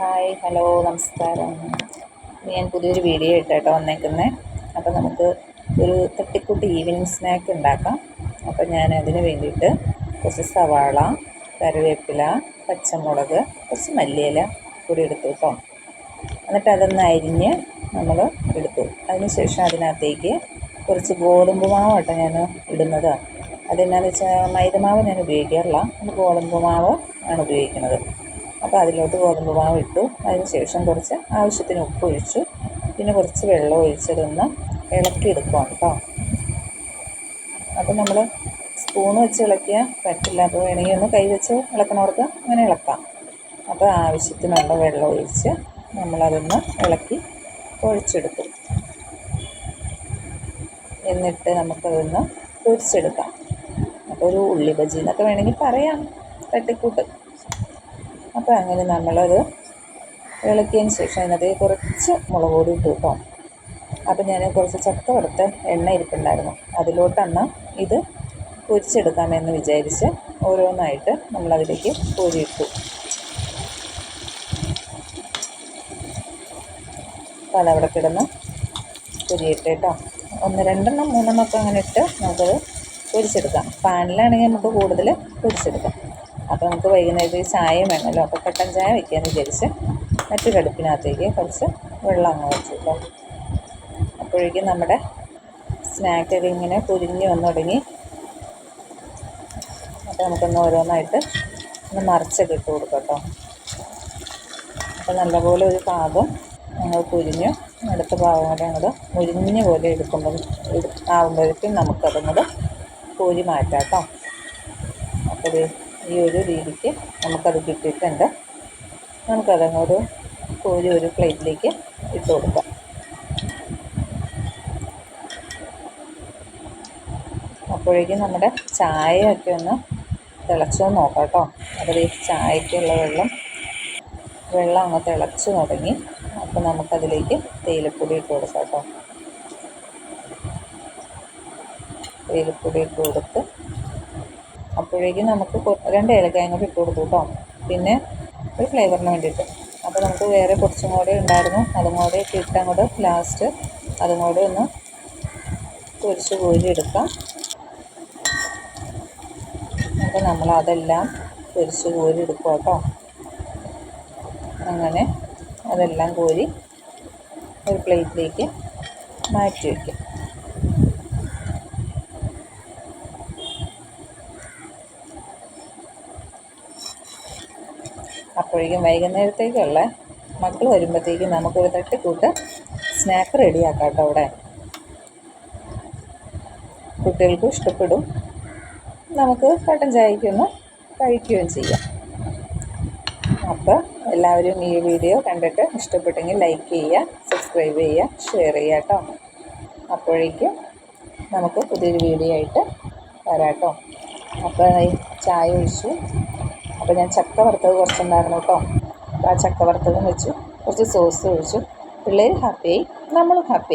Hi hello നമസ്കാരം. ഞാൻ പുതിയൊരു വീഡിയോ ഇട്ടാട്ടോ വന്നേക്കുന്നത്. അപ്പോൾ നമുക്ക് ഒരു തട്ടിക്കൂട്ട് ഈവനിങ് സ്നാക്ക് ഉണ്ടാക്കാം. അപ്പോൾ ഞാൻ അതിന് വേണ്ടിയിട്ട് കുറച്ച് സവാള, കറിവേപ്പില, പച്ചമുളക്, കുറച്ച് മല്ലിയില കൂടി എടുത്തു കേട്ടോ. എന്നിട്ട് അതൊന്ന് അരിഞ്ഞ് നമ്മൾ എടുത്തു. അതിന് ശേഷം അതിനകത്തേക്ക് കുറച്ച് ഗോതമ്പ് മാവ് കേട്ടോ ഞാൻ ഇടുന്നത്. അതെന്നാന്ന് വെച്ചാൽ മൈദമാവ് ഞാൻ ഉപയോഗിക്കാറില്ല, ഗോതമ്പ് മാവ് ആണ് ഉപയോഗിക്കുന്നത്. അപ്പോൾ അതിലോട്ട് ഗോതമ്പ് മാവ് ഇട്ടു. അതിന് ശേഷം കുറച്ച് ആവശ്യത്തിന് ഉപ്പ് ഒഴിച്ചു, പിന്നെ കുറച്ച് വെള്ളം ഒഴിച്ചതൊന്ന് ഇളക്കിയെടുക്കുകയാണ് കേട്ടോ. അപ്പോൾ നമ്മൾ സ്പൂൺ വെച്ച് ഇളക്കിയാൽ പറ്റില്ല, അപ്പോൾ വേണമെങ്കിൽ ഒന്ന് കൈ വെച്ച് ഇളക്കണവർക്ക് അങ്ങനെ ഇളക്കാം. അപ്പോൾ ആവശ്യത്തിനുള്ള വെള്ളം ഒഴിച്ച് നമ്മളതൊന്ന് ഇളക്കി കുഴച്ചെടുക്കും. എന്നിട്ട് നമുക്കതൊന്ന് പൊരിച്ചെടുക്കാം. അപ്പോൾ ഒരു ഉള്ളി ബജി എന്നൊക്കെ വേണമെങ്കിൽ പറയാം, തട്ടിക്കൂട്ട്. അപ്പോൾ അങ്ങനെ നമ്മളത് ഇളക്കിയതിന് ശേഷം അതിനകത്ത് കുറച്ച് മുളക് പൊടി ഇട്ടു കേട്ടോ. അപ്പോൾ ഞാൻ കുറച്ച് ചക്ക വറുത്ത എണ്ണ ഇരിപ്പുണ്ടായിരുന്നു, അതിലോട്ടന്ന് ഇത് പൊരിച്ചെടുക്കാമെന്ന് വിചാരിച്ച് ഓരോന്നായിട്ട് നമ്മളതിലേക്ക് കോരിയിട്ടു. അപ്പോൾ അതവിടെ കിടന്ന് പൊരിയിട്ട് കേട്ടോ. 1 2 3 ഒക്കെ അങ്ങനെ ഇട്ട് നമുക്കത് പൊരിച്ചെടുക്കാം. പാനിലാണെങ്കിൽ നമുക്ക് കൂടുതൽ പൊരിച്ചെടുക്കാം. അപ്പോൾ നമുക്ക് വൈകുന്നേരത്തേക്ക് ചായയും വേണമല്ലോ, അപ്പോൾ കട്ടൻ ചായ വയ്ക്കാമെന്ന് വിചാരിച്ച് മറ്റൊരു അടുപ്പിനകത്തേക്ക് കുറച്ച് വെള്ളം അങ്ങ് വെച്ചു കേട്ടോ. അപ്പോഴേക്കും നമ്മുടെ സ്നാക്കൊക്കെ ഇങ്ങനെ പൊരിഞ്ഞ് വന്നു തുടങ്ങി. അപ്പോൾ നമുക്കൊന്ന് ഓരോന്നായിട്ട് ഒന്ന് മറിച്ചൊക്കെ ഇട്ട് കൊടുക്കാം കേട്ടോ. അപ്പോൾ നല്ലപോലെ ഒരു ഭാഗം ഞങ്ങൾ പൊരിഞ്ഞു, അടുത്ത ഭാഗം കൂടെ അങ്ങോട്ട് മുരിഞ്ഞ പോലെ ആകുമ്പോഴേക്കും നമുക്കതങ്ങോട്ട് കോരി മാറ്റാം കേട്ടോ. അപ്പോൾ ഈ ഒരു രീതിക്ക് നമുക്കത് കിട്ടിയിട്ടുണ്ട്. നമുക്കതങ്ങോട്ട് കോരി ഒരു പ്ലേറ്റിലേക്ക് ഇട്ട് കൊടുക്കാം. അപ്പോഴേക്കും നമ്മുടെ ചായയൊക്കെ ഒന്ന് തിളച്ചോ നോക്കാം കേട്ടോ. അപ്പോൾ ഈ ചായക്കുള്ള വെള്ളം അങ്ങ് തിളച്ച് തുടങ്ങി. അപ്പോൾ നമുക്കതിലേക്ക് തേയിലപ്പൊടി ഇട്ട് കൊടുക്കാം കേട്ടോ. തേയിലപ്പൊടി ഇട്ട് കൊടുത്ത് അപ്പോഴേക്കും നമുക്ക് 2 ഏലക്കായും കൂടി ഇട്ട് കൊടുത്തു കേട്ടോ, പിന്നെ ഒരു ഫ്ലേവറിന് വേണ്ടിയിട്ട്. അപ്പോൾ നമുക്ക് വേറെ കുറച്ചും കൂടെ ഉണ്ടായിരുന്നു, അതും കൂടെ ഇട്ട് അങ്ങോട്ട് ലാസ്റ്റ് അതും കൂടെ ഒന്ന് പൊരിച്ച് കോരി എടുക്കാം. അപ്പോൾ നമ്മളതെല്ലാം പൊരിച്ച് കോരി എടുക്കുക കേട്ടോ. അങ്ങനെ അതെല്ലാം കോരി ഒരു പ്ലേറ്റിലേക്ക് മാറ്റി വയ്ക്കും. അപ്പോഴേക്കും വൈകുന്നേരത്തേക്കുള്ള മക്കൾ വരുമ്പോഴത്തേക്കും നമുക്കൊരു തട്ടിക്കൂട്ട് സ്നാക്ക് റെഡിയാക്കാം കേട്ടോ. അവിടെ കുട്ടികൾക്കും ഇഷ്ടപ്പെടും, നമുക്ക് കട്ടൻ ചായക്കൊന്ന് കഴിക്കുകയും ചെയ്യാം. അപ്പോൾ എല്ലാവരും ഈ വീഡിയോ കണ്ടിട്ട് ഇഷ്ടപ്പെട്ടെങ്കിൽ ലൈക്ക് ചെയ്യുക, സബ്സ്ക്രൈബ് ചെയ്യുക, ഷെയർ ചെയ്യുക കേട്ടോ. അപ്പോഴേക്കും നമുക്ക് പുതിയൊരു വീഡിയോ ആയിട്ട് വരാം കേട്ടോ. അപ്പോൾ ചായ ഒഴിച്ചു. അപ്പോൾ ഞാൻ ചക്ക വറുത്തത് കുറച്ചുണ്ടായിരുന്നു കേട്ടോ. അപ്പോൾ ആ ചക്ക വറുത്തതും വെച്ചു, കുറച്ച് സോസ് ഒഴിച്ചു. പിള്ളേർ ഹാപ്പിയായി, നമ്മളും ഹാപ്പിയായി.